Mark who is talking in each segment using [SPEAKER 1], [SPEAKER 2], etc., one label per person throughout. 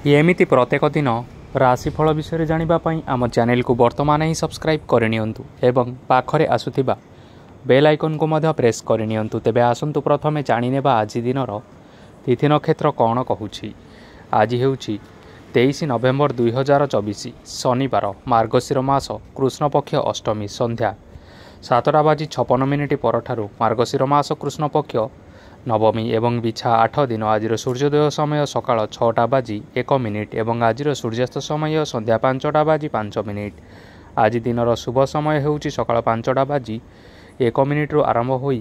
[SPEAKER 1] एमिति प्रत्येक दिन राशिफल विषय जानापी आम चैनल को वर्तमान ही सब्सक्राइब करनियंतु एवं पाखरे आसुथिबा बेल आइकन को मध्य प्रेस करनियंतु। तेबे आसंतु प्रथमे जानिनेबा आज दिनर तिथि नक्षत्र कौन कहूछि। आज हेउछि 23 नवेम्बर 2024 शनिवार मार्गशीर मास कृष्ण पक्ष अष्टमी संध्या 7:56 परठारु मार्गशीर मास कृष्ण पक्ष नवमी एवं बिछा 8 दिन। आज सूर्योदय समय सकाळ 6:01 एवं आज सूर्यास्त समय संध्या 5:05। आज दिनर शुभ समय हेउछि सकाळ 5:01 रु आरंभ होई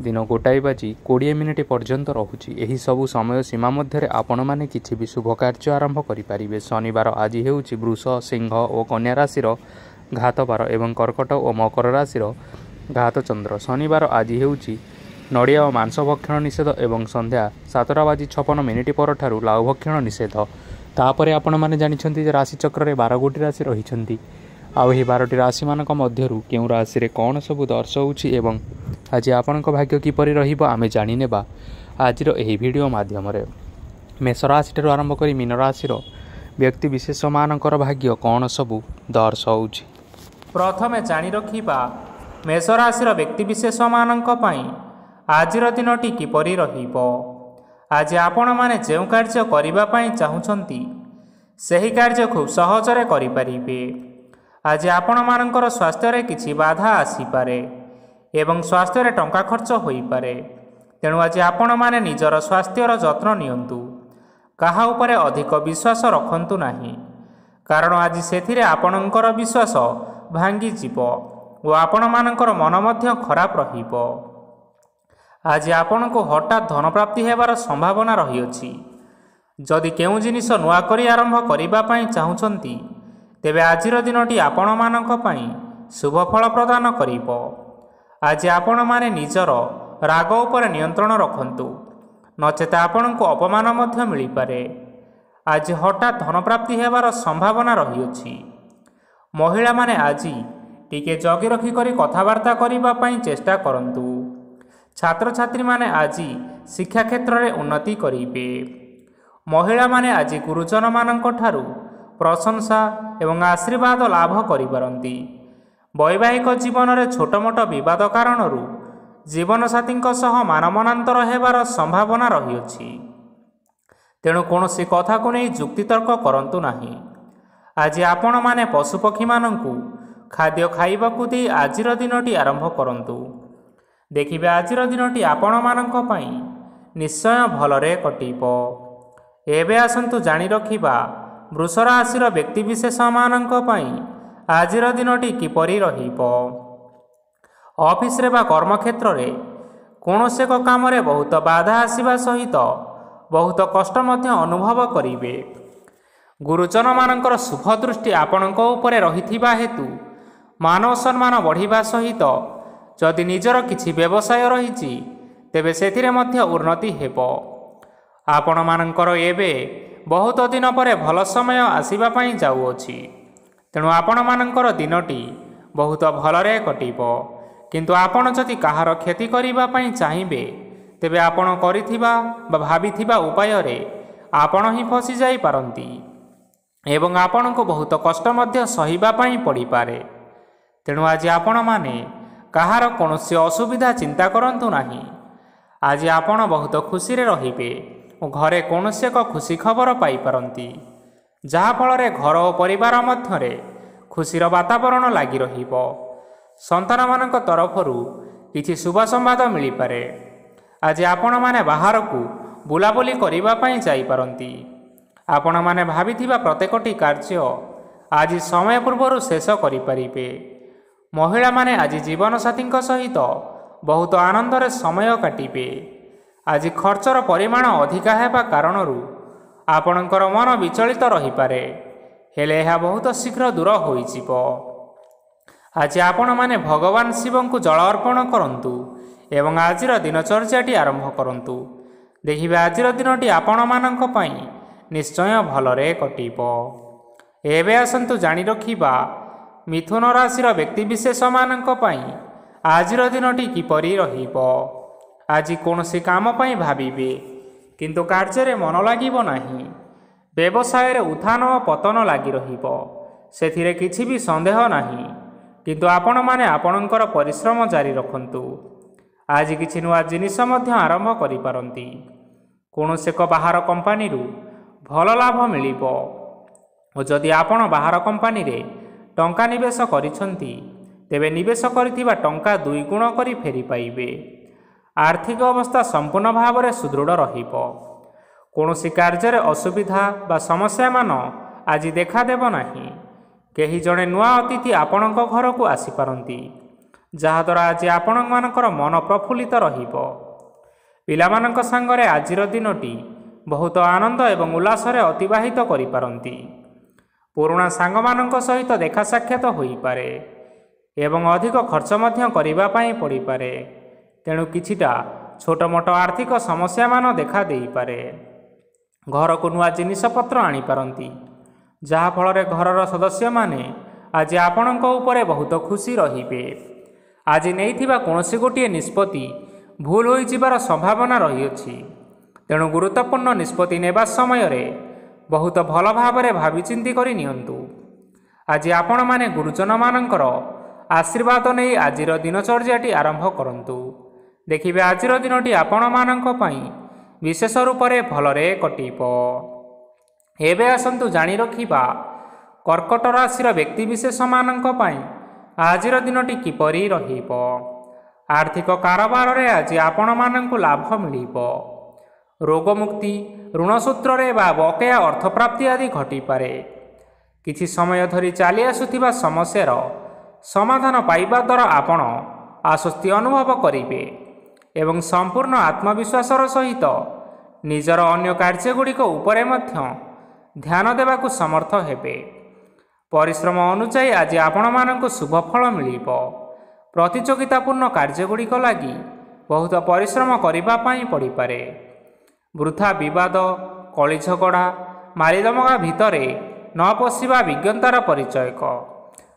[SPEAKER 1] दिन 1:20 पर्यंत रहुछि। एही सबु समय सीमा मध्य आपण माने किछि भी शुभ कार्य आरंभ करि परिबे। शनिवार आज हेउछि वृष सिंह और कन्या राशिर घात बार एवं कर्कट और मकर राशिर घात चंद्र। शनिवार आज हेउछि नड़िया और मांस भक्षण निषेध एवं संध्या 7:56 परठारु लाउ भक्षण निषेध। तापरे आपण माने जानिछन्ति जे राशि चक्र रे 12 गोटी राशि रहिछन्ति। आउ एही 12टी राशि मानक मध्यरु केउ राशि रे कोन सब दर्शाउछि एवं आज आपणक भाग्य किपरि रहिबो आमे जानि नेबा आजिर एही वीडियो माध्यम रे। मेष राशि ठारु आरंभ करी मीन राशिर व्यक्ति विशेष मानकर भाग्य कोन सब दर्शाउछि।
[SPEAKER 2] प्रथमे जानि रखिबा मेष राशिर व्यक्ति विशेष मानक पई आजिर दिनटी किपरि रहिबो। आज आपण माने जेउ कार्य करिबा पई चाहुछन्ति सेही कार्य खूब सहजरे करि परिबे। आज आपण मानकर स्वास्थ्य रे किछि बाधा आसी पारे एवं स्वास्थ्य रे टंका खर्च होई पारे। तेणु आज आपण माने निजर स्वास्थ्यर जत्न नियंतु। काहा उपरे अधिक विश्वास रखंतु नाही, कारण आज सेथिरे आपणकर विश्वास भांगी जीवो और आपण मानकर मन मध्य खराब रहिबो। आज आपण को हठात धन प्राप्ति हेबार संभावना रहिअछि। जदि केउ जिनिस नुआ करी आरंभ करिबा पई चाहुछन्ति तेबे आजिर दिनटी आपण मानक पई शुभ फल प्रदान करिबो। आज आपण माने निजर राग उपर नियंत्रण रखंतु, नचेत आपण को अपमान मध्य मिली पारे। आज हठात धन प्राप्ति हेबार संभावना रहिअछि। महिला माने आज टिके जगी रखी करी कथावार्ता करिबा पई चेष्टा करंतु। छात्र छात्री माने आज शिक्षा क्षेत्र रे उन्नति करिबे। महिला माने आज गुरुजन मानक ठारू प्रशंसा एवं आशीर्वाद लाभ करिपारंती। वैवाहिक जीवन रे छोट मोट विवाद कारणरू जीवन साथी सह मानमनांतर हेबार संभावना रहिअछि। तेणु कोनोसी कथा को नहीं जुक्तितर्क करंतु नाही। आज आपण माने पशुपक्षी मानंकु खाद्य खाइबाकु दे आजिर दिनटी आरंभ करंतु। देखिबे आजिर दिनटी आपण मानक पई निश्चय भलरे कटिबो। एबे आसंतु जानि रखिबा वृष राशिर व्यक्ति विशेष मानक पई आजिर दिनटी किपरि रहिबो। ऑफिस रे बा कर्म क्षेत्र रे कोनोसे को काम रे बहुत बाधा आसीबा सहित बहुत कष्ट मध्य अनुभव करिवे। गुरुजन मानकर शुभ दृष्टि आपणक उपरे रहिथिबा हेतु मानव सम्मान बढ़िबा सहित जदि निजर किछि व्यवसाय रहिछि तेबे सेथिरे मध्य उन्नति हेबो। आपण मानकर एबे बहुत दिन परे भल समय आसीबा पई जाउअछि। तेणु आपण मानकर दिनटी बहुत भलरे कटिबो। किंतु आपण जदि काहार क्षति करिबा पई चाहिबे तेबे आपण करिथिबा बा भाबिथिबा उपाय रे आपण ही फसी जाई पारंती एवं आपण को बहुत कष्ट मध्य सहिबा पई पड़ी पारे। तेणु आज आपण माने काहार कोनोसी असुविधा चिंता करंतु नाही। आज आपण बहुत खुशी रे रहिबे और घरे कोनोसी एक खुशी खबर पाई पारंती, जहा फल रे घर और परिवार मध्य रे खुशीर वातावरण लागि रहिबो। संतान मानक तरफरु किछि शुभ संवाद मिली पारे। आज आपण माने बाहर को बुलाबुली करिबा पई जाई पारंती। आपण माने भाबिथिबा प्रत्येकटी कार्य आज समय पूर्वरु शेष करि परिबे। महिला माने आज जीवन साथी सहित बहुत आनंद रे समय काटिबे। आज खर्चर परिमाण अधिका हेबा कारणरू आपणकर मन विचलित रही पारे, हेले यह बहुत शीघ्र दूर होई जिवो। आज आपण माने भगवान शिव को जल अर्पण करंतु एवं आजिर दिनचर्याटी आरंभ करंतु। देखिबे आजिर दिनटी आपण मानक पई निश्चय भलरे कटिबो। एबे आसंतु जानि रखिबा मिथुन राशिर व्यक्ति विशेष मानक पई आजिर दिनटी किपरि रहिबो। आज कोनोसी काम पई भाबिबे किंतु कार्य रे मन लागिबो नाही। ବ୍ୟବସାୟରେ ଉତ୍ଥାନ ଓ ପତନ ଲାଗି ରହିବ, ସେଥିରେ କିଛି ବି ସନ୍ଦେହ ନାହିଁ। କିନ୍ତୁ ଆପଣମାନେ ଆପଣଙ୍କର ପରିଶ୍ରମ ଜାରି ରଖନ୍ତୁ। ଆଜି କିଛି ନୂଆ ଜିନିଷ ମଧ୍ୟ ଆରମ୍ଭ କରିପାରନ୍ତି। କୌଣସି ଏକ ବାହାର କମ୍ପାନୀରୁ ଭଲ ଲାଭ ମିଳିବ ଓ ଯଦି ଆପଣ ବାହାର କମ୍ପାନୀରେ ଟଙ୍କା ନିବେଶ କରିଛନ୍ତି, ତେବେ ନିବେଶ କରିଥିବା ଟଙ୍କା 2 ଗୁଣ କରି ଫେରି ପାଇବେ। ଆର୍ଥିକ ଅବସ୍ଥା ସମ୍ପୂର୍ଣ୍ଣ ଭାବରେ ସୁଦୃଢ଼ ରହିବ। କୌଣସି କାର୍ଯ୍ୟରେ ଅସୁବିଧା ବା ସମସ୍ୟାମାନ ଆଜି ଦେଖାଦେବ ନାହିଁ। କେହି ଜଣେ ନୂଆ ଅତିଥି ଆପଣଙ୍କ ଘରକୁ ଆସିପାରନ୍ତି, ଯାହାଦ୍ୱାରା ଆଜି ଆପଣମାନଙ୍କର ମନ ପ୍ରଫୁଲ୍ଲିତ ରହିବ। ପିଲାମାନଙ୍କ ସାଙ୍ଗରେ ଆଜିର ଦିନଟି ବହୁତ ଆନନ୍ଦ ଏବଂ ଉଲ୍ଲାସରେ ଅତିବାହିତ କରିପାରନ୍ତି। ପୁରୁଣା ସାଙ୍ଗମାନଙ୍କ ସହିତ ଦେଖା ସାକ୍ଷାତ ହୋଇପାରେ ଏବଂ ଅଧିକ ଖର୍ଚ୍ଚ ମଧ୍ୟ କରିବା ପାଇଁ ପଡ଼ିପାରେ। ତେଣୁ କିଛିଟା ଛୋଟମୋଟ ଆର୍ଥିକ ସମସ୍ୟାମାନ ଦେଖା ଦେଇପାରେ। ଘରକୁ ନୂଆ ଜିନିଷପତ୍ର ଆଣିପାରନ୍ତି, ଯାହାଫଳରେ ଘରର ସଦସ୍ୟମାନେ ଆଜି ଆପଣଙ୍କ ଉପରେ ବହୁତ ଖୁସି ରହିବେ। ଆଜି ନେଇଥିବା କୌଣସି ଗୋଟିଏ ନିଷ୍ପତ୍ତି ଭୁଲ ହୋଇଯିବାର ସମ୍ଭାବନା ରହିଅଛି। ତେଣୁ ଗୁରୁତ୍ୱପୂର୍ଣ୍ଣ ନିଷ୍ପତ୍ତି ନେବା ସମୟରେ ବହୁତ ଭଲ ଭାବରେ ଭାବିଚିନ୍ତି କରି ନିଅନ୍ତୁ। ଆଜି ଆପଣମାନେ ଗୁରୁଜନମାନଙ୍କର ଆଶୀର୍ବାଦ ନେଇ ଆଜିର ଦିନଚର୍ଯ୍ୟାଟି ଆରମ୍ଭ କରନ୍ତୁ। ଦେଖିବେ ଆଜିର ଦିନଟି ଆପଣମାନଙ୍କ ପାଇଁ ବିଶେଷ ରୂପରେ ଭଲରେ କଟିବ। ଏବେ ଆସନ୍ତୁ ଜାଣି ରଖିବା କର୍କଟ ରାଶିର ବ୍ୟକ୍ତିବିଶେଷମାନଙ୍କ ପାଇଁ ଆଜିର ଦିନଟି କିପରି ରହିବ। ଆର୍ଥିକ କାରବାରରେ ଆଜି ଆପଣମାନଙ୍କୁ ଲାଭ ମିଳିବ। ରୋଗମୁକ୍ତି, ଋଣ ସୂତ୍ରରେ ବା ବକେୟା ଅର୍ଥପ୍ରାପ୍ତି ଆଦି ଘଟିପାରେ। କିଛି ସମୟ ଧରି ଚାଲି ଆସୁଥିବା ସମସ୍ୟାର ସମାଧାନ ପାଇବା ଦ୍ୱାରା ଆପଣ ଆଶ୍ୱସ୍ତି ଅନୁଭବ କରିବେ ଏବଂ ସମ୍ପୂର୍ଣ୍ଣ ଆତ୍ମବିଶ୍ୱାସର ସହିତ ନିଜର ଅନ୍ୟ କାର୍ଯ୍ୟଗୁଡ଼ିକ ଉପରେ ମଧ୍ୟ ଧ୍ୟାନ ଦେବାକୁ ସମର୍ଥ ହେବେ। ପରିଶ୍ରମ ଅନୁଯାୟୀ ଆଜି ଆପଣମାନଙ୍କୁ ଶୁଭ ଫଳ ମିଳିବ। ପ୍ରତିଯୋଗିତାପୂର୍ଣ୍ଣ କାର୍ଯ୍ୟଗୁଡ଼ିକ ଲାଗି ବହୁତ ପରିଶ୍ରମ କରିବା ପାଇଁ ପଡ଼ିପାରେ। ବୃଥା ବିବାଦ, କଳିଝଗଡ଼ା, ମାରିଦମଗା ଭିତରେ ନ ପଶିବା ବିଜ୍ଞତାର ପରିଚୟକ।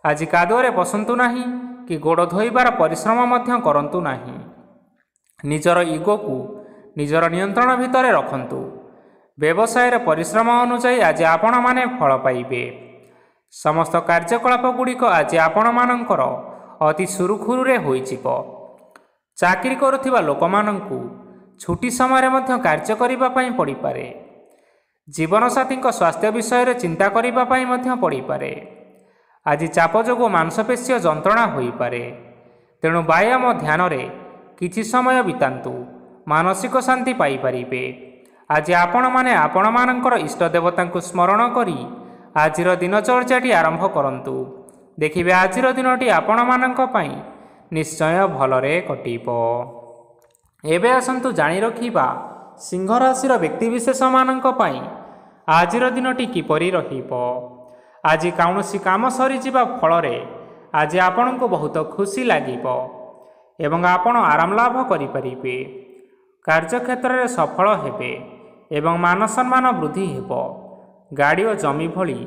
[SPEAKER 2] ଆଜି କାଦୁଅରେ ପଶନ୍ତୁ ନାହିଁ କି ଗୋଡ଼ ଧୋଇବାର ପରିଶ୍ରମ ମଧ୍ୟ କରନ୍ତୁ ନାହିଁ। ନିଜର ଇଗୋକୁ ନିଜର ନିୟନ୍ତ୍ରଣ ଭିତରେ ରଖନ୍ତୁ। ବ୍ୟବସାୟରେ ପରିଶ୍ରମ ଅନୁଯାୟୀ ଆଜି ଆପଣମାନେ ଫଳ ପାଇବେ। ସମସ୍ତ କାର୍ଯ୍ୟକଳାପଗୁଡ଼ିକ ଆଜି ଆପଣମାନଙ୍କର ଅତି ସୁରୁଖୁରୁରେ ହୋଇଯିବ। ଚାକିରି କରୁଥିବା ଲୋକମାନଙ୍କୁ ଛୁଟି ସମୟରେ ମଧ୍ୟ କାର୍ଯ୍ୟ କରିବା ପାଇଁ ପଡ଼ିପାରେ। ଜୀବନସାଥୀଙ୍କ ସ୍ୱାସ୍ଥ୍ୟ ବିଷୟରେ ଚିନ୍ତା କରିବା ପାଇଁ ମଧ୍ୟ ପଡ଼ିପାରେ। ଆଜି ଚାପ ଯୋଗୁଁ ମାଂସପେଶୀୟ ଯନ୍ତ୍ରଣା ହୋଇପାରେ। ତେଣୁ ବ୍ୟାୟାମ ଧ୍ୟାନରେ କିଛି ସମୟ ବିତାନ୍ତୁ, ମାନସିକ ଶାନ୍ତି ପାଇପାରିବେ। ଆଜି ଆପଣମାନେ ଆପଣମାନଙ୍କର ଇଷ୍ଟ ଦେବତାଙ୍କୁ ସ୍ମରଣ କରି ଆଜିର ଦିନଚର୍ଯ୍ୟାଟି ଆରମ୍ଭ କରନ୍ତୁ। ଦେଖିବେ ଆଜିର ଦିନଟି ଆପଣମାନଙ୍କ ପାଇଁ ନିଶ୍ଚୟ ଭଲରେ କଟିବ। ଏବେ ଆସନ୍ତୁ ଜାଣି ରଖିବା ସିଂହ ରାଶିର ବ୍ୟକ୍ତିବିଶେଷମାନଙ୍କ ପାଇଁ ଆଜିର ଦିନଟି କିପରି ରହିବ। ଆଜି କୌଣସି କାମ ସରିଯିବା ଫଳରେ ଆଜି ଆପଣଙ୍କୁ ବହୁତ ଖୁସି ଲାଗିବ ଏବଂ ଆପଣ ଆରାମ ଲାଭ କରିପାରିବେ। କାର୍ଯ୍ୟକ୍ଷେତ୍ରରେ ସଫଳ ହେବେ ଏବଂ ମାନସମ୍ମାନ ବୃଦ୍ଧି ହେବ। ଗାଡ଼ି ଓ ଜମି ଭଳି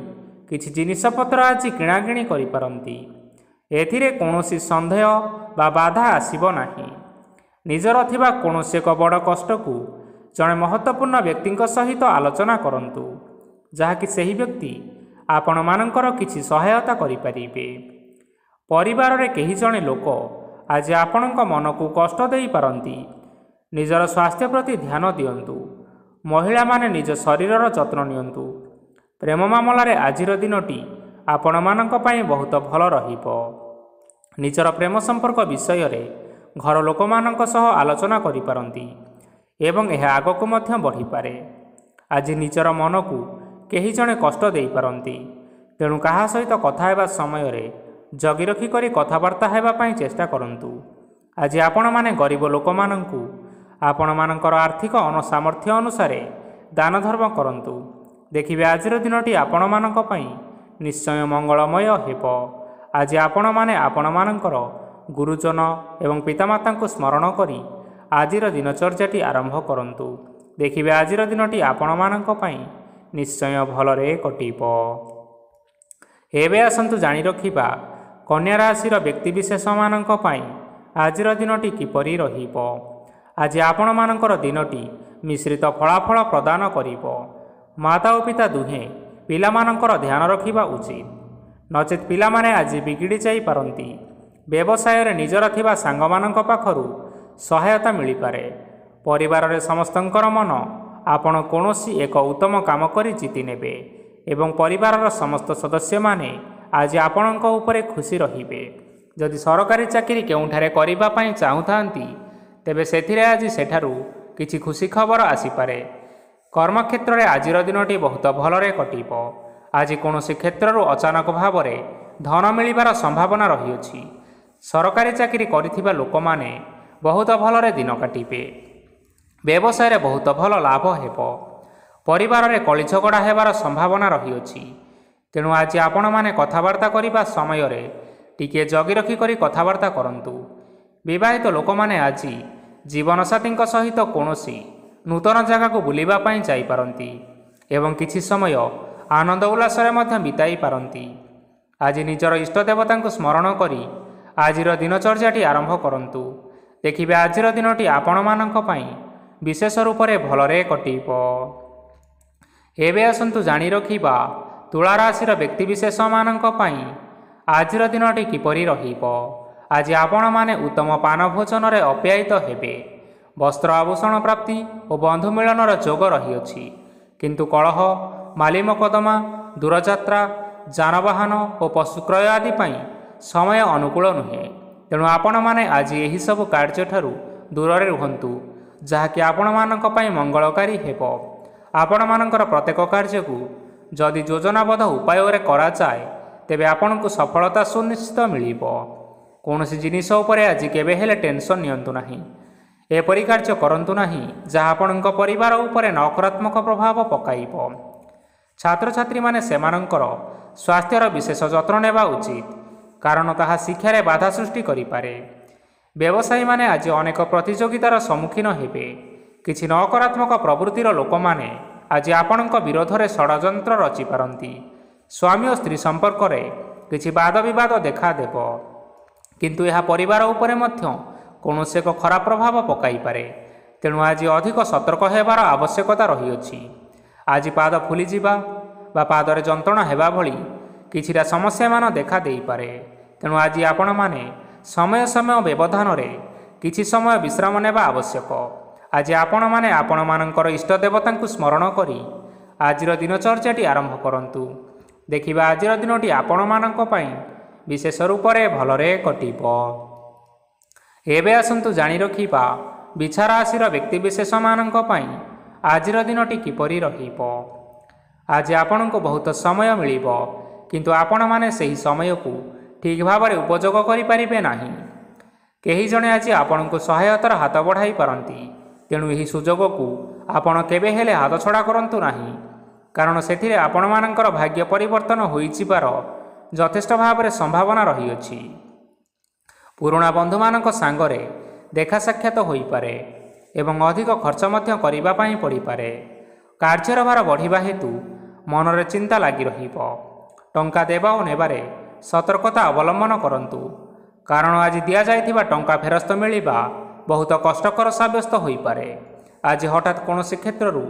[SPEAKER 2] କିଛି ଜିନିଷପତ୍ର ଆଜି କିଣାକିଣି କରିପାରନ୍ତି। ଏଥିରେ କୌଣସି ସନ୍ଦେହ ବା ବାଧା ଆସିବ ନାହିଁ। ନିଜର ଥିବା କୌଣସି ଏକ ବଡ଼ କଷ୍ଟକୁ ଜଣେ ମହତ୍ତ୍ୱପୂର୍ଣ୍ଣ ବ୍ୟକ୍ତିଙ୍କ ସହିତ ଆଲୋଚନା କରନ୍ତୁ, ଯାହାକି ସେହି ବ୍ୟକ୍ତି ଆପଣମାନଙ୍କର କିଛି ସହାୟତା କରିପାରିବେ। ପରିବାରରେ କେହି ଜଣେ ଲୋକ ଆଜି ଆପଣଙ୍କ ମନକୁ କଷ୍ଟ ଦେଇପାରନ୍ତି। ନିଜର ସ୍ୱାସ୍ଥ୍ୟ ପ୍ରତି ଧ୍ୟାନ ଦିଅନ୍ତୁ। ମହିଳାମାନେ ନିଜ ଶରୀରର ଯତ୍ନ ନିଅନ୍ତୁ। ପ୍ରେମ ମାମଲାରେ ଆଜିର ଦିନଟି ଆପଣମାନଙ୍କ ପାଇଁ ବହୁତ ଭଲ ରହିବ। ନିଜର ପ୍ରେମ ସମ୍ପର୍କ ବିଷୟରେ ଘର ଲୋକମାନଙ୍କ ସହ ଆଲୋଚନା କରିପାରନ୍ତି ଏବଂ ଏହା ଆଗକୁ ମଧ୍ୟ ବଢ଼ିପାରେ। ଆଜି ନିଜର ମନକୁ କେହି ଜଣେ କଷ୍ଟ ଦେଇପାରନ୍ତି। ତେଣୁ କାହା ସହିତ କଥା ହେବା ସମୟରେ ଜଗି ରଖି କରି କଥାବାର୍ତ୍ତା ହେବା ପାଇଁ ଚେଷ୍ଟା କରନ୍ତୁ। ଆଜି ଆପଣମାନେ ଗରିବ ଲୋକମାନଙ୍କୁ ଆପଣମାନଙ୍କର ଆର୍ଥିକ ସାମର୍ଥ୍ୟ ଅନୁସାରେ ଦାନ ଧର୍ମ କରନ୍ତୁ। ଦେଖିବେ ଆଜିର ଦିନଟି ଆପଣମାନଙ୍କ ପାଇଁ ନିଶ୍ଚୟ ମଙ୍ଗଳମୟ ହେବ। ଆଜି ଆପଣମାନେ ଆପଣମାନଙ୍କର ଗୁରୁଜନ ଏବଂ ପିତାମାତାଙ୍କୁ ସ୍ମରଣ କରି ଆଜିର ଦିନଚର୍ଯ୍ୟାଟି ଆରମ୍ଭ କରନ୍ତୁ। ଦେଖିବେ ଆଜିର ଦିନଟି ଆପଣମାନଙ୍କ ପାଇଁ ନିଶ୍ଚୟ ଭଲରେ କଟିବ। ଏବେ ଆସନ୍ତୁ ଜାଣି ରଖିବା କନ୍ୟା ରାଶିର ବ୍ୟକ୍ତିବିଶେଷମାନଙ୍କ ପାଇଁ ଆଜିର ଦିନଟି କିପରି ରହିବ। ଆଜି ଆପଣମାନଙ୍କର ଦିନଟି ମିଶ୍ରିତ ଫଳାଫଳ ପ୍ରଦାନ କରିବ। ମାତା ଓ ପିତା ଦୁହେଁ ପିଲାମାନଙ୍କର ଧ୍ୟାନ ରଖିବା ଉଚିତ, ନଚେତ୍ ପିଲାମାନେ ଆଜି ବିଗିଡ଼ି ଯାଇପାରନ୍ତି। ବ୍ୟବସାୟରେ ନିଜର ଥିବା ସାଙ୍ଗମାନଙ୍କ ପାଖରୁ ସହାୟତା ମିଳିପାରେ। ପରିବାରରେ ସମସ୍ତଙ୍କର ମନ ଆପଣ କୌଣସି ଏକ ଉତ୍ତମ କାମ କରି ଜିତି ନେବେ ଏବଂ ପରିବାରର ସମସ୍ତ ସଦସ୍ୟମାନେ ଆଜି ଆପଣଙ୍କ ଉପରେ ଖୁସି ରହିବେ। ଯଦି ସରକାରୀ ଚାକିରି କେଉଁଠାରେ କରିବା ପାଇଁ ଚାହୁଁଥାନ୍ତି, ତେବେ ସେଥିରେ ଆଜି ସେଠାରୁ କିଛି ଖୁସି ଖବର ଆସିପାରେ। କର୍ମକ୍ଷେତ୍ରରେ ଆଜିର ଦିନଟି ବହୁତ ଭଲରେ କଟିବ। ଆଜି କୌଣସି କ୍ଷେତ୍ରରୁ ଅଚାନକ ଭାବରେ ଧନ ମିଳିବାର ସମ୍ଭାବନା ରହିଅଛି। ସରକାରୀ ଚାକିରି କରିଥିବା ଲୋକମାନେ ବହୁତ ଭଲରେ ଦିନ କାଟିବେ। ବ୍ୟବସାୟରେ ବହୁତ ଭଲ ଲାଭ ହେବ। ପରିବାରରେ କଳି ଝଗଡ଼ା ହେବାର ସମ୍ଭାବନା ରହିଅଛି। ତେଣୁ ଆଜି ଆପଣମାନେ କଥାବାର୍ତ୍ତା କରିବା ସମୟରେ ଟିକିଏ ଜଗି ରଖି କରି କଥାବାର୍ତ୍ତା କରନ୍ତୁ। ବିବାହିତ ଲୋକମାନେ ଆଜି ଜୀବନସାଥୀଙ୍କ ସହିତ କୌଣସି ନୂତନ ଜାଗାକୁ ବୁଲିବା ପାଇଁ ଯାଇପାରନ୍ତି ଏବଂ କିଛି ସମୟ ଆନନ୍ଦ ଉଲ୍ଲାସରେ ମଧ୍ୟ ବିତାଇ ପାରନ୍ତି। ଆଜି ନିଜର ଇଷ୍ଟ ଦେବତାଙ୍କୁ ସ୍ମରଣ କରି ଆଜିର ଦିନଚର୍ଯ୍ୟାଟି ଆରମ୍ଭ କରନ୍ତୁ। ଦେଖିବେ ଆଜିର ଦିନଟି ଆପଣମାନଙ୍କ ପାଇଁ ବିଶେଷ ରୂପରେ ଭଲରେ କଟିବ। ଏବେ ଆସନ୍ତୁ ଜାଣି ରଖିବା ତୁଳା ରାଶିର ବ୍ୟକ୍ତିବିଶେଷମାନଙ୍କ ପାଇଁ ଆଜିର ଦିନଟି କିପରି ରହିବ। ଆଜି ଆପଣମାନେ ଉତ୍ତମ ପାନ ଭୋଜନରେ ଅପ୍ୟାୟିତ ହେବେ। ବସ୍ତ୍ର ଆଭୂଷଣ ପ୍ରାପ୍ତି ଓ ବନ୍ଧୁ ମିଳନର ଯୋଗ ରହିଅଛି। କିନ୍ତୁ କଳହ, ମାଲି ମକଦ୍ଦମା, ଦୂରଯାତ୍ରା, ଯାନବାହନ ଓ ପଶୁ କ୍ରୟ ଆଦି ପାଇଁ ସମୟ ଅନୁକୂଳ ନୁହେଁ। ତେଣୁ ଆପଣମାନେ ଆଜି ଏହିସବୁ କାର୍ଯ୍ୟଠାରୁ ଦୂରରେ ରୁହନ୍ତୁ, ଯାହାକି ଆପଣମାନଙ୍କ ପାଇଁ ମଙ୍ଗଳକାରୀ ହେବ। ଆପଣମାନଙ୍କର ପ୍ରତ୍ୟେକ କାର୍ଯ୍ୟକୁ ଯଦି ଯୋଜନାବଦ୍ଧ ଉପାୟରେ କରାଯାଏ, ତେବେ ଆପଣଙ୍କୁ ସଫଳତା ସୁନିଶ୍ଚିତ ମିଳିବ। କୌଣସି ଜିନିଷ ଉପରେ ଆଜି କେବେ ହେଲେ ଟେନସନ୍ ନିଅନ୍ତୁ ନାହିଁ। ଏପରି କାର୍ଯ୍ୟ କରନ୍ତୁ ନାହିଁ ଯାହା ଆପଣଙ୍କ ପରିବାର ଉପରେ ନକାରାତ୍ମକ ପ୍ରଭାବ ପକାଇବ। ଛାତ୍ରଛାତ୍ରୀମାନେ ସେମାନଙ୍କର ସ୍ୱାସ୍ଥ୍ୟର ବିଶେଷ ଯତ୍ନ ନେବା ଉଚିତ, କାରଣ ତାହା ଶିକ୍ଷାରେ ବାଧା ସୃଷ୍ଟି କରିପାରେ। ବ୍ୟବସାୟୀମାନେ ଆଜି ଅନେକ ପ୍ରତିଯୋଗିତାର ସମ୍ମୁଖୀନ ହେବେ। କିଛି ନକାରାତ୍ମକ ପ୍ରବୃତ୍ତିର ଲୋକମାନେ ଆଜି ଆପଣଙ୍କ ବିରୋଧରେ ଷଡ଼ଯନ୍ତ୍ର ରଚିପାରନ୍ତି। ସ୍ୱାମୀ ଓ ସ୍ତ୍ରୀ ସମ୍ପର୍କରେ କିଛି ବାଦ ବିବାଦ ଦେଖାଦେବ, କିନ୍ତୁ ଏହା ପରିବାର ଉପରେ ମଧ୍ୟ କୌଣସି ଏକ ଖରାପ ପ୍ରଭାବ ପକାଇପାରେ। ତେଣୁ ଆଜି ଅଧିକ ସତର୍କ ହେବାର ଆବଶ୍ୟକତା ରହିଅଛି। ଆଜି ପାଦ ଫୁଲିଯିବା ବା ପାଦରେ ଯନ୍ତ୍ରଣା ହେବା ଭଳି କିଛିଟା ସମସ୍ୟାମାନ ଦେଖା ଦେଇପାରେ। ତେଣୁ ଆଜି ଆପଣମାନେ ସମୟ ସମୟ ବ୍ୟବଧାନରେ କିଛି ସମୟ ବିଶ୍ରାମ ନେବା ଆବଶ୍ୟକ। ଆଜି ଆପଣମାନେ ଆପଣମାନଙ୍କର ଇଷ୍ଟ ଦେବତାଙ୍କୁ ସ୍ମରଣ କରି ଆଜିର ଦିନଚର୍ଯ୍ୟାଟି ଆରମ୍ଭ କରନ୍ତୁ। ଦେଖିବା ଆଜିର ଦିନଟି ଆପଣମାନଙ୍କ ପାଇଁ ବିଶେଷ ରୂପରେ ଭଲରେ କଟିବ। ଏବେ ଆସନ୍ତୁ ଜାଣି ରଖିବା ବିଛା ରାଶିର ବ୍ୟକ୍ତିବିଶେଷମାନଙ୍କ ପାଇଁ ଆଜିର ଦିନଟି କିପରି ରହିବ। ଆଜି ଆପଣଙ୍କୁ ବହୁତ ସମୟ ମିଳିବ, କିନ୍ତୁ ଆପଣମାନେ ସେହି ସମୟକୁ ଠିକ୍ ଭାବରେ ଉପଯୋଗ କରିପାରିବେ ନାହିଁ। କେହି ଜଣେ ଆଜି ଆପଣଙ୍କୁ ସହାୟତାର ହାତ ବଢ଼ାଇ ପାରନ୍ତି। ତେଣୁ ଏହି ସୁଯୋଗକୁ ଆପଣ କେବେ ହେଲେ ହାତଛଡ଼ା କରନ୍ତୁ ନାହିଁ, କାରଣ ସେଥିରେ ଆପଣମାନଙ୍କର ଭାଗ୍ୟ ପରିବର୍ତ୍ତନ ହୋଇଯିବାର ଯଥେଷ୍ଟ ଭାବରେ ସମ୍ଭାବନା ରହିଅଛି। ପୁରୁଣା ବନ୍ଧୁମାନଙ୍କ ସାଙ୍ଗରେ ଦେଖା ସାକ୍ଷାତ ହୋଇପାରେ ଏବଂ ଅଧିକ ଖର୍ଚ୍ଚ ମଧ୍ୟ କରିବା ପାଇଁ ପଡ଼ିପାରେ। କାର୍ଯ୍ୟର ଭାର ବଢ଼ିବା ହେତୁ ମନରେ ଚିନ୍ତା ଲାଗି ରହିବ। ଟଙ୍କା ଦେବା ଓ ନେବାରେ ସତର୍କତା ଅବଲମ୍ବନ କରନ୍ତୁ, କାରଣ ଆଜି ଦିଆଯାଇଥିବା ଟଙ୍କା ଫେରସ୍ତ ମିଳିବା ବହୁତ କଷ୍ଟକର ସାବ୍ୟସ୍ତ ହୋଇପାରେ। ଆଜି ହଠାତ୍ କୌଣସି କ୍ଷେତ୍ରରୁ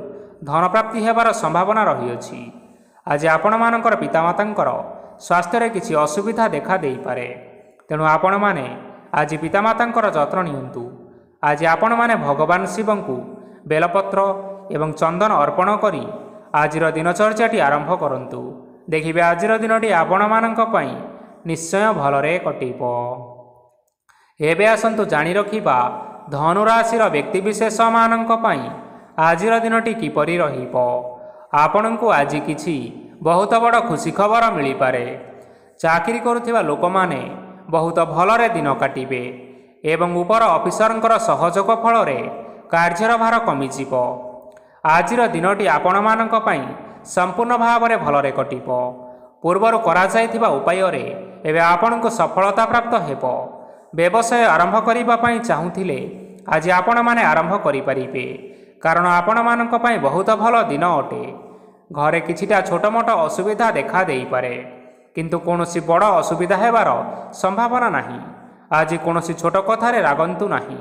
[SPEAKER 2] ଧନପ୍ରାପ୍ତି ହେବାର ସମ୍ଭାବନା ରହିଅଛି। ଆଜି ଆପଣମାନଙ୍କର ପିତାମାତାଙ୍କର ସ୍ୱାସ୍ଥ୍ୟରେ କିଛି ଅସୁବିଧା ଦେଖା ଦେଇପାରେ। ତେଣୁ ଆପଣମାନେ ଆଜି ପିତାମାତାଙ୍କର ଯତ୍ନ ନିଅନ୍ତୁ। ଆଜି ଆପଣମାନେ ଭଗବାନ ଶିବଙ୍କୁ ବେଲପତ୍ର ଏବଂ ଚନ୍ଦନ ଅର୍ପଣ କରି ଆଜିର ଦିନଚର୍ଯ୍ୟାଟି ଆରମ୍ଭ କରନ୍ତୁ। ଦେଖିବେ ଆଜିର ଦିନଟି ଆପଣମାନଙ୍କ ପାଇଁ ନିଶ୍ଚୟ ଭଲରେ କଟିବ। ଏବେ ଆସନ୍ତୁ ଜାଣି ରଖିବା ଧନୁ ରାଶିର ବ୍ୟକ୍ତିବିଶେଷମାନଙ୍କ ପାଇଁ ଆଜିର ଦିନଟି କିପରି ରହିବ। ଆପଣଙ୍କୁ ଆଜି କିଛି ବହୁତ ବଡ଼ ଖୁସି ଖବର ମିଳିପାରେ। ଚାକିରି କରୁଥିବା ଲୋକମାନେ ବହୁତ ଭଲରେ ଦିନ କାଟିବେ ଏବଂ ଉପର ଅଫିସରଙ୍କର ସହଯୋଗ ଫଳରେ କାର୍ଯ୍ୟର ଭାର କମିଯିବ। ଆଜିର ଦିନଟି ଆପଣମାନଙ୍କ ପାଇଁ ସମ୍ପୂର୍ଣ୍ଣ ଭାବରେ ଭଲରେ କଟିବ। ପୂର୍ବରୁ କରାଯାଇଥିବା ଉପାୟରେ ଏବେ ଆପଣଙ୍କୁ ସଫଳତା ପ୍ରାପ୍ତ ହେବ। ବ୍ୟବସାୟ ଆରମ୍ଭ କରିବା ପାଇଁ ଚାହୁଁଥିଲେ ଆଜି ଆପଣମାନେ ଆରମ୍ଭ କରିପାରିବେ, କାରଣ ଆପଣମାନଙ୍କ ପାଇଁ ବହୁତ ଭଲ ଦିନ ଅଟେ। ଘରେ କିଛିଟା ଛୋଟମୋଟ ଅସୁବିଧା ଦେଖା ଦେଇପାରେ, କିନ୍ତୁ କୌଣସି ବଡ଼ ଅସୁବିଧା ହେବାର ସମ୍ଭାବନା ନାହିଁ। ଆଜି କୌଣସି ଛୋଟ କଥାରେ ରାଗନ୍ତୁ ନାହିଁ।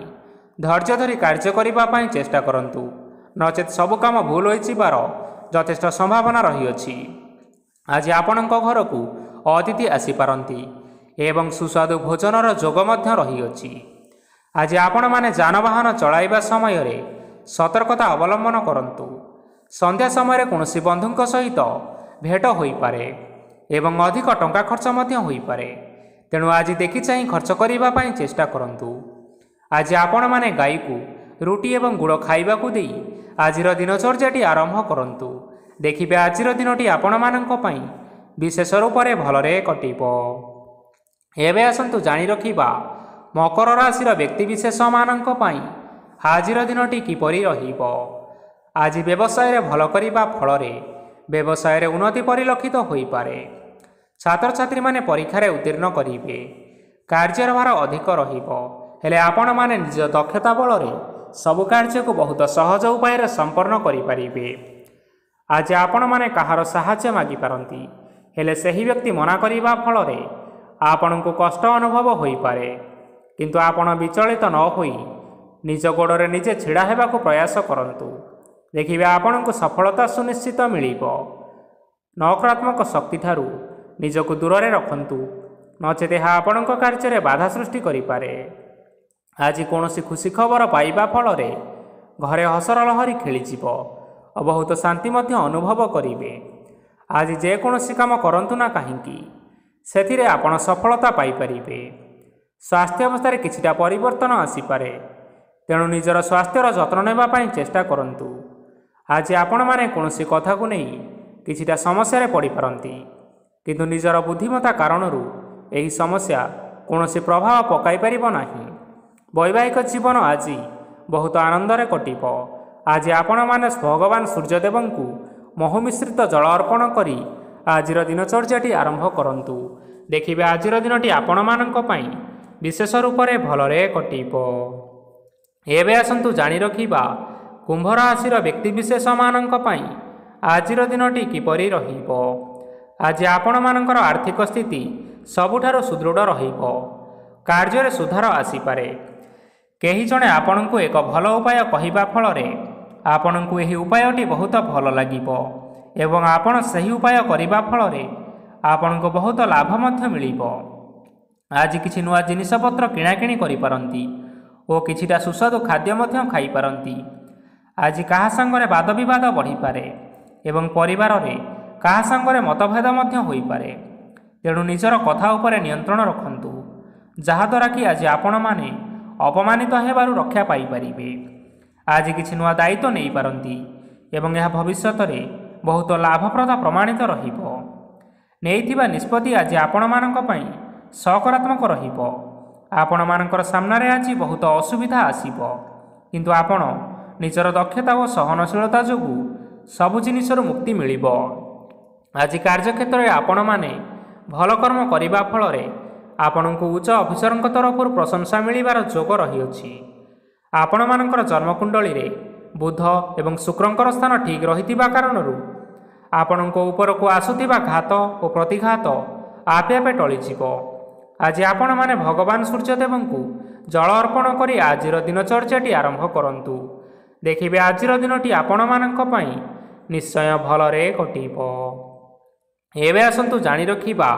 [SPEAKER 2] ଧୈର୍ଯ୍ୟ ଧରି କାର୍ଯ୍ୟ କରିବା ପାଇଁ ଚେଷ୍ଟା କରନ୍ତୁ, ନଚେତ୍ ସବୁ କାମ ଭୁଲ ହୋଇଯିବାର ଯଥେଷ୍ଟ ସମ୍ଭାବନା ରହିଅଛି। ଆଜି ଆପଣଙ୍କ ଘରକୁ ଅତିଥି ଆସିପାରନ୍ତି ଏବଂ ସୁସ୍ୱାଦୁ ଭୋଜନର ଯୋଗ ମଧ୍ୟ ରହିଅଛି। ଆଜି ଆପଣମାନେ ଯାନବାହନ ଚଳାଇବା ସମୟରେ ସତର୍କତା ଅବଲମ୍ବନ କରନ୍ତୁ। ସନ୍ଧ୍ୟା ସମୟରେ କୌଣସି ବନ୍ଧୁଙ୍କ ସହିତ ଭେଟ ହୋଇପାରେ ଏବଂ ଅଧିକ ଟଙ୍କା ଖର୍ଚ୍ଚ ମଧ୍ୟ ହୋଇପାରେ। ତେଣୁ ଆଜି ଦେଖି ଚାହିଁ ଖର୍ଚ୍ଚ କରିବା ପାଇଁ ଚେଷ୍ଟା କରନ୍ତୁ। ଆଜି ଆପଣମାନେ ଗାଈକୁ ରୁଟି ଏବଂ ଗୁଡ଼ ଖାଇବାକୁ ଦେଇ ଆଜିର ଦିନଚର୍ଯ୍ୟାଟି ଆରମ୍ଭ କରନ୍ତୁ। ଦେଖିବେ ଆଜିର ଦିନଟି ଆପଣମାନଙ୍କ ପାଇଁ ବିଶେଷ ରୂପରେ ଭଲରେ କଟିବ। ଏବେ ଆସନ୍ତୁ ଜାଣି ରଖିବା ମକର ରାଶିର ବ୍ୟକ୍ତିବିଶେଷମାନଙ୍କ ପାଇଁ ଆଜିର ଦିନଟି କିପରି ରହିବ। ଆଜି ବ୍ୟବସାୟରେ ଭଲ କରିବା ଫଳରେ ବ୍ୟବସାୟରେ ଉନ୍ନତି ପରିଲକ୍ଷିତ ହୋଇପାରେ। ଛାତ୍ରଛାତ୍ରୀମାନେ ପରୀକ୍ଷାରେ ଉତ୍ତୀର୍ଣ୍ଣ କରିବେ। କାର୍ଯ୍ୟର ଭାର ଅଧିକ ରହିବ, ହେଲେ ଆପଣମାନେ ନିଜ ଦକ୍ଷତା ବଳରେ ସବୁ କାର୍ଯ୍ୟକୁ ବହୁତ ସହଜ ଉପାୟରେ ସମ୍ପନ୍ନ କରିପାରିବେ। ଆଜି ଆପଣମାନେ କାହାର ସାହାଯ୍ୟ ମାଗିପାରନ୍ତି, ହେଲେ ସେହି ବ୍ୟକ୍ତି ମନା କରିବା ଫଳରେ ଆପଣଙ୍କୁ କଷ୍ଟ ଅନୁଭବ ହୋଇପାରେ। କିନ୍ତୁ ଆପଣ ବିଚଳିତ ନ ହୋଇ ନିଜ ଗୋଡ଼ରେ ନିଜେ ଛିଡ଼ା ହେବାକୁ ପ୍ରୟାସ କରନ୍ତୁ। ଦେଖିବେ ଆପଣଙ୍କୁ ସଫଳତା ସୁନିଶ୍ଚିତ ମିଳିବ। ନକାରାତ୍ମକ ଶକ୍ତିଠାରୁ ନିଜକୁ ଦୂରରେ ରଖନ୍ତୁ, ନଚେତ୍ ଏହା ଆପଣଙ୍କ କାର୍ଯ୍ୟରେ ବାଧା ସୃଷ୍ଟି କରିପାରେ। ଆଜି କୌଣସି ଖୁସି ଖବର ପାଇବା ଫଳରେ ଘରେ ହସର ଲହରୀ ଖେଳିଯିବ ଓ ବହୁତ ଶାନ୍ତି ମଧ୍ୟ ଅନୁଭବ କରିବେ। ଆଜି ଯେକୌଣସି କାମ କରନ୍ତୁ ନା କାହିଁକି ସେଥିରେ ଆପଣ ସଫଳତା ପାଇପାରିବେ। ସ୍ୱାସ୍ଥ୍ୟ ଅବସ୍ଥାରେ କିଛିଟା ପରିବର୍ତ୍ତନ ଆସିପାରେ, ତେଣୁ ନିଜର ସ୍ୱାସ୍ଥ୍ୟର ଯତ୍ନ ନେବା ପାଇଁ ଚେଷ୍ଟା କରନ୍ତୁ। ଆଜି ଆପଣମାନେ କୌଣସି କଥାକୁ ନେଇ କିଛିଟା ସମସ୍ୟାରେ ପଡ଼ିପାରନ୍ତି, କିନ୍ତୁ ନିଜର ବୁଦ୍ଧିମତ୍ତା କାରଣରୁ ଏହି ସମସ୍ୟା କୌଣସି ପ୍ରଭାବ ପକାଇ ପାରିବ ନାହିଁ। ବୈବାହିକ ଜୀବନ ଆଜି ବହୁତ ଆନନ୍ଦରେ କଟିବ। ଆଜି ଆପଣମାନେ ଭଗବାନ ସୂର୍ଯ୍ୟଦେବଙ୍କୁ ମହୁ ମିଶ୍ରିତ ଜଳ ଅର୍ପଣ କରି ଆଜିର ଦିନଚର୍ଯ୍ୟାଟି ଆରମ୍ଭ କରନ୍ତୁ। ଦେଖିବେ ଆଜିର ଦିନଟି ଆପଣମାନଙ୍କ ପାଇଁ ବିଶେଷ ରୂପରେ ଭଲରେ କଟିବ। ଏବେ ଆସନ୍ତୁ ଜାଣି ରଖିବା କୁମ୍ଭ ରାଶିର ବ୍ୟକ୍ତିବିଶେଷମାନଙ୍କ ପାଇଁ ଆଜିର ଦିନଟି କିପରି ରହିବ। ଆଜି ଆପଣମାନଙ୍କର ଆର୍ଥିକ ସ୍ଥିତି ସବୁଠାରୁ ସୁଦୃଢ଼ ରହିବ। କାର୍ଯ୍ୟରେ ସୁଧାର ଆସିପାରେ। କେହି ଜଣେ ଆପଣଙ୍କୁ ଏକ ଭଲ ଉପାୟ କହିବା ଫଳରେ ଆପଣଙ୍କୁ ଏହି ଉପାୟଟି ବହୁତ ଭଲ ଲାଗିବ ଏବଂ ଆପଣ ସେହି ଉପାୟ କରିବା ଫଳରେ ଆପଣଙ୍କୁ ବହୁତ ଲାଭ ମଧ୍ୟ ମିଳିବ। ଆଜି କିଛି ନୂଆ ଜିନିଷପତ୍ର କିଣାକିଣି କରିପାରନ୍ତି ଓ କିଛିଟା ସୁସ୍ୱାଦୁ ଖାଦ୍ୟ ମଧ୍ୟ ଖାଇପାରନ୍ତି। ଆଜି କାହା ସାଙ୍ଗରେ ବାଦବିବାଦ ବଢ଼ିପାରେ ଏବଂ ପରିବାରରେ କାହା ସାଙ୍ଗରେ ମତଭେଦ ମଧ୍ୟ ହୋଇପାରେ। ତେଣୁ ନିଜର କଥା ଉପରେ ନିୟନ୍ତ୍ରଣ ରଖନ୍ତୁ, ଯାହାଦ୍ୱାରା କି ଆଜି ଆପଣମାନେ ଅପମାନିତ ହେବାରୁ ରକ୍ଷା ପାଇପାରିବେ। ଆଜି କିଛି ନୂଆ ଦାୟିତ୍ୱ ନେଇପାରନ୍ତି ଏବଂ ଏହା ଭବିଷ୍ୟତରେ ବହୁତ ଲାଭପ୍ରଦ ପ୍ରମାଣିତ ରହିବ। ନେଇଥିବା ନିଷ୍ପତ୍ତି ଆଜି ଆପଣମାନଙ୍କ ପାଇଁ ସକାରାତ୍ମକ ରହିବ। ଆପଣମାନଙ୍କର ସାମ୍ନାରେ ଆଜି ବହୁତ ଅସୁବିଧା ଆସିବ, କିନ୍ତୁ ଆପଣ ନିଜର ଦକ୍ଷତା ଓ ସହନଶୀଳତା ଯୋଗୁଁ ସବୁ ଜିନିଷରୁ ମୁକ୍ତି ମିଳିବ। ଆଜି କାର୍ଯ୍ୟକ୍ଷେତ୍ରରେ ଆପଣମାନେ ଭଲ କର୍ମ କରିବା ଫଳରେ ଆପଣଙ୍କୁ ଉଚ୍ଚ ଅଫିସରଙ୍କ ତରଫରୁ ପ୍ରଶଂସା ମିଳିବାର ଯୋଗ ରହିଅଛି। ଆପଣମାନଙ୍କର ଜନ୍ମକୁଣ୍ଡଳୀରେ ବୁଧ ଏବଂ ଶୁକ୍ରଙ୍କର ସ୍ଥାନ ଠିକ୍ ରହିଥିବା କାରଣରୁ ଆପଣଙ୍କ ଉପରକୁ ଆସୁଥିବା ଘାତ ଓ ପ୍ରତିଘାତ ଆପେ ଆପେ ଟଳିଯିବ। ଆଜି ଆପଣମାନେ ଭଗବାନ ସୂର୍ଯ୍ୟଦେବଙ୍କୁ ଜଳ ଅର୍ପଣ କରି ଆଜିର ଦିନଚର୍ଯ୍ୟାଟି ଆରମ୍ଭ କରନ୍ତୁ। ଦେଖିବେ ଆଜିର ଦିନଟି ଆପଣମାନଙ୍କ ପାଇଁ ନିଶ୍ଚୟ ଭଲରେ କଟିବ। ଏବେ ଆସନ୍ତୁ ଜାଣି ରଖିବା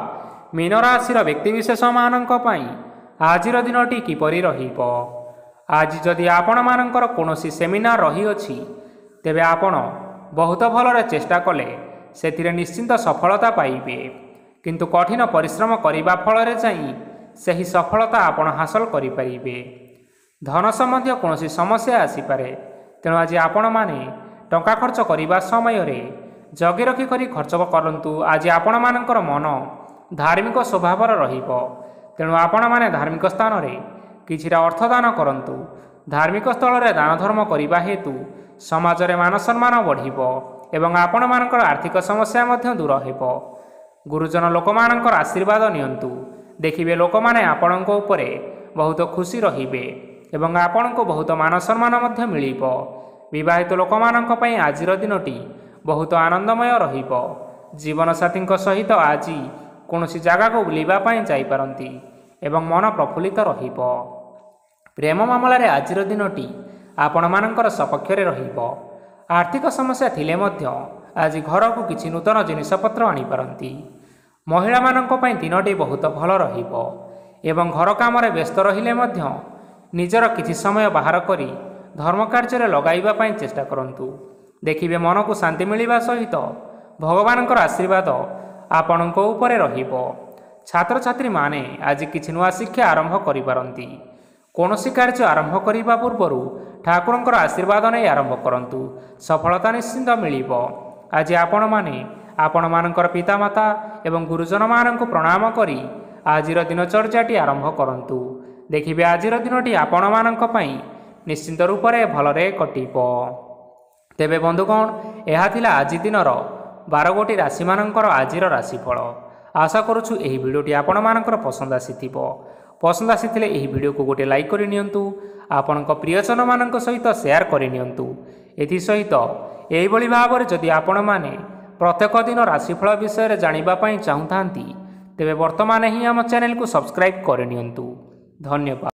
[SPEAKER 2] ମୀନ ରାଶିର ବ୍ୟକ୍ତିବିଶେଷମାନଙ୍କ ପାଇଁ ଆଜିର ଦିନଟି କିପରି ରହିବ। ଆଜି ଯଦି ଆପଣମାନଙ୍କର କୌଣସି ସେମିନାର ରହିଅଛି, ତେବେ ଆପଣ ବହୁତ ଭଲରେ ଚେଷ୍ଟା କଲେ ସେଥିରେ ନିଶ୍ଚିନ୍ତ ସଫଳତା ପାଇବେ। କିନ୍ତୁ କଠିନ ପରିଶ୍ରମ କରିବା ଫଳରେ ଯାଇ ସେହି ସଫଳତା ଆପଣ ହାସଲ କରିପାରିବେ। ଧନ ସମ୍ବନ୍ଧୀୟ କୌଣସି ସମସ୍ୟା ଆସିପାରେ, ତେଣୁ ଆଜି ଆପଣମାନେ ଟଙ୍କା ଖର୍ଚ୍ଚ କରିବା ସମୟରେ ଜଗି ରଖି କରି ଖର୍ଚ୍ଚ କରନ୍ତୁ। ଆଜି ଆପଣମାନଙ୍କର ମନ ଧାର୍ମିକ ସ୍ୱଭାବର ରହିବ, ତେଣୁ ଆପଣମାନେ ଧାର୍ମିକ ସ୍ଥାନରେ କିଛିଟା ଅର୍ଥଦାନ କରନ୍ତୁ। ଧାର୍ମିକ ସ୍ଥଳରେ ଦାନ ଧର୍ମ କରିବା ହେତୁ ସମାଜରେ ମାନ ସମ୍ମାନ ବଢ଼ିବ ଏବଂ ଆପଣମାନଙ୍କର ଆର୍ଥିକ ସମସ୍ୟା ମଧ୍ୟ ଦୂର ହେବ। ଗୁରୁଜନ ଲୋକମାନଙ୍କର ଆଶୀର୍ବାଦ ନିଅନ୍ତୁ। ଦେଖିବେ ଲୋକମାନେ ଆପଣଙ୍କ ଉପରେ ବହୁତ ଖୁସି ରହିବେ ଏବଂ ଆପଣଙ୍କୁ ବହୁତ ମାନ ସମ୍ମାନ ମଧ୍ୟ ମିଳିବ। ବିବାହିତ ଲୋକମାନଙ୍କ ପାଇଁ ଆଜିର ଦିନଟି ବହୁତ ଆନନ୍ଦମୟ ରହିବ। ଜୀବନସାଥୀଙ୍କ ସହିତ ଆଜି କୌଣସି ଜାଗାକୁ ବୁଲିବା ପାଇଁ ଯାଇପାରନ୍ତି ଏବଂ ମନ ପ୍ରଫୁଲ୍ଲିତ ରହିବ। ପ୍ରେମ ମାମଲାରେ ଆଜିର ଦିନଟି ଆପଣମାନଙ୍କର ସପକ୍ଷରେ ରହିବ। ଆର୍ଥିକ ସମସ୍ୟା ଥିଲେ ମଧ୍ୟ ଆଜି ଘରକୁ କିଛି ନୂତନ ଜିନିଷପତ୍ର ଆଣିପାରନ୍ତି। ମହିଳାମାନଙ୍କ ପାଇଁ ଦିନଟି ବହୁତ ଭଲ ରହିବ ଏବଂ ଘର କାମରେ ବ୍ୟସ୍ତ ରହିଲେ ମଧ୍ୟ ନିଜର କିଛି ସମୟ ବାହାର କରି ଧର୍ମ କାର୍ଯ୍ୟରେ ଲଗାଇବା ପାଇଁ ଚେଷ୍ଟା କରନ୍ତୁ। ଦେଖିବେ ମନକୁ ଶାନ୍ତି ମିଳିବା ସହିତ ଭଗବାନଙ୍କର ଆଶୀର୍ବାଦ ଆପଣଙ୍କ ଉପରେ ରହିବ। ଛାତ୍ରଛାତ୍ରୀମାନେ ଆଜି କିଛି ନୂଆ ଶିକ୍ଷା ଆରମ୍ଭ କରିପାରନ୍ତି। କୌଣସି କାର୍ଯ୍ୟ ଆରମ୍ଭ କରିବା ପୂର୍ବରୁ ଠାକୁରଙ୍କର ଆଶୀର୍ବାଦ ନେଇ ଆରମ୍ଭ କରନ୍ତୁ। ସଫଳତା ନିଶ୍ଚିନ୍ତ ମିଳିବ। ଆଜି ଆପଣମାନେ ଆପଣମାନଙ୍କର ପିତାମାତା ଏବଂ ଗୁରୁଜନମାନଙ୍କୁ ପ୍ରଣାମ କରି ଆଜିର ଦିନଚର୍ଯ୍ୟାଟି ଆରମ୍ଭ କରନ୍ତୁ। ଦେଖିବେ ଆଜିର ଦିନଟି ଆପଣମାନଙ୍କ ପାଇଁ ନିଶ୍ଚିନ୍ତ ରୂପରେ ଭଲରେ କଟିବ। ତେବେ ବନ୍ଧୁଗଣ, ଏହା ଥିଲା ଆଜି ଦିନର 12ଗୋଟି ରାଶିମାନଙ୍କର ଆଜିର ରାଶିଫଳ। ଆଶା କରୁଛୁ ଏହି ଭିଡ଼ିଓଟି ଆପଣମାନଙ୍କର ପସନ୍ଦ ଆସିଥିବ। ପସନ୍ଦ ଆସିଥିଲେ ଏହି ଭିଡ଼ିଓକୁ ଗୋଟିଏ ଲାଇକ୍ କରିନିଅନ୍ତୁ। ଆପଣଙ୍କ ପ୍ରିୟଜନମାନଙ୍କ ସହିତ ସେୟାର କରିନିଅନ୍ତୁ। ଏଥିସହିତ ଏହିଭଳି ଭାବରେ ଯଦି ଆପଣମାନେ ପ୍ରତ୍ୟେକ ଦିନ ରାଶିଫଳ ବିଷୟରେ ଜାଣିବା ପାଇଁ ଚାହୁଁଥାନ୍ତି ତେବେ ବର୍ତ୍ତମାନ ହିଁ ଆମ ଚ୍ୟାନେଲକୁ ସବସ୍କ୍ରାଇବ୍ କରିନିଅନ୍ତୁ। ଧନ୍ୟବାଦ।